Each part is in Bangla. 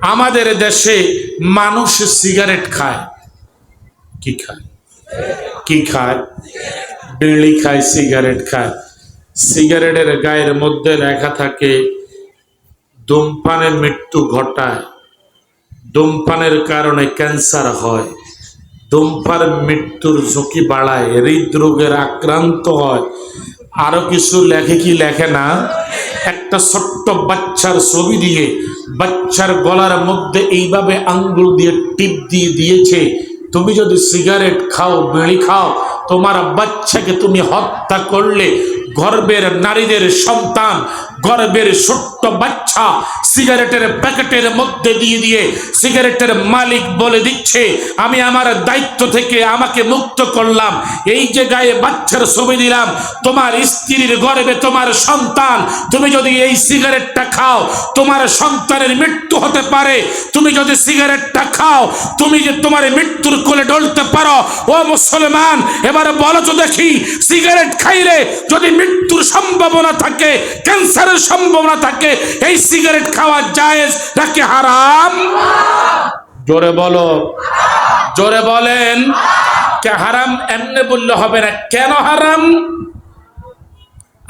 আমাদের দেশে মানুষ সিগারেট খায়। কি খায়? কি খায়? বিড়ি খায়, সিগারেট খায়। সিগারেটের গায়ের মধ্যে লেখা থাকে ধূমপানে মৃত্যু ঘটায়, ধূমপানের কারণে ক্যান্সার হয়, ধূমপান মৃত্যুর ঝুঁকি বাড়ায়, হৃদরোগের আক্রান্ত হয়, আরো কিছু লেখে। কি লেখে না? একটা ছোট্ট বাচ্চার ছবি দিয়ে বাচ্চার গলার মধ্যে এইভাবে আঙ্গুল দিয়ে টিপ দিয়ে দিয়েছে, তুমি যদি সিগারেট খাও, বিড়ি খাও, তোমার বাচ্চাকে তুমি হত্যা করলে। গর্ভের নারীদের সন্তান, গর্ভের ছোট্ট বাচ্চা সিগারেটের প্যাকেটের মধ্যে দিয়ে দিয়ে সিগারেটের মালিক বলে দিচ্ছে, আমি আমার দায়িত্ব থেকে আমাকে মুক্ত করলাম। এই যে গায়ে বাচ্চার ছবি দিলাম, তোমার স্ত্রীর গর্ভে তোমার সন্তান, তুমি যদি এই সিগারেটটা খাও তোমার সন্তানের মৃত্যু হতে পারে। তুমি যদি সিগারেটটা খাও তুমি যে তোমার মৃত্যুর কোলে ডলতে পারো। ও মুসলমান, এবারে বলো তো দেখি, সিগারেট খাইলে যদি মৃত্যুর সম্ভাবনা থাকে, ক্যান্সারের সম্ভাবনা থাকে, এই সিগারেট খাওয়া জায়েজ নাকি হারাম? জোরে বলো, জোরে বলেন। কে হারাম এমনি বললে হবে না, কেন হারাম?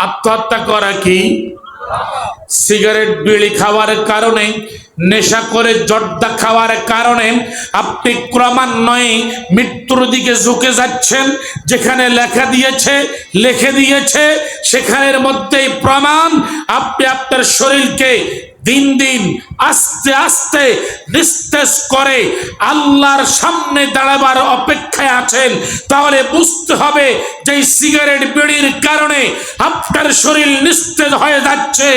আত্মহত্যা করা কি? সিগারেট বিড়ি খাওয়ার কারণে, নেশা করে জর্দা খাওয়ার কারণে আপনি ক্রমান্বয়ে মৃত্যুর দিকে ঝুঁকে যাচ্ছেন। যেখানে লেখা দিয়েছে, লিখে দিয়েছে, সেখানের মধ্যেই প্রমাণ। আপনি আপনার শরীরকে দিন দিন আস্তে আস্তে নিস্তেজ করে আল্লাহর সামনে দাঁড়াবার অপেক্ষায় আছেন। তাহলে বুঝতে হবে যে সিগারেট বিড়ির কারণে আপনার শরীর নিস্তেজ হয়ে যাচ্ছে,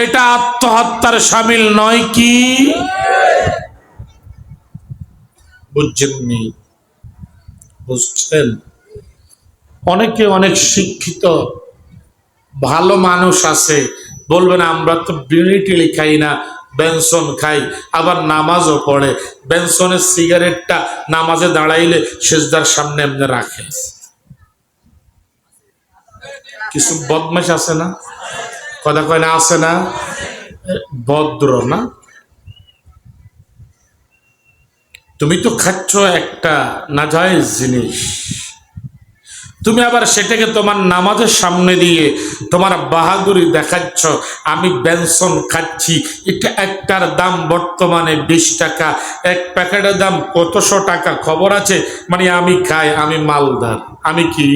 এটা আত্মহত্যার শামিল নয় কি? বুঝছেননি? বুঝছেন? অনেকে অনেক শিক্ষিত ভালো মানুষ আছে, বলবেন আমরা তো বিড়ি টিড়ি খাই না, বেনসন খাই, আবার নামাজও পড়ে। বেনসনের সিগারেটটা নামাজে দাঁড়াইলে সেজদার সামনে এমনি রাখে। কিছু বদমাশ আছে না? কথা কয় না? আছে না? ভদ্র না? তুমি তো খাচ্ছ একটা নাজায়েজ জিনিস, তুমি আবার সেটাকে তোমার নামাজের সামনে দিয়ে তোমার বাহাদুরি দেখাচ্ছ, আমি বেনসন খাচ্ছি। এটা একটার দাম বর্তমানে 20 টাকা, এক প্যাকেটের দাম কতশো টাকা খবর আছে। মানে আমি খাই, আমি মালদার, আমি কি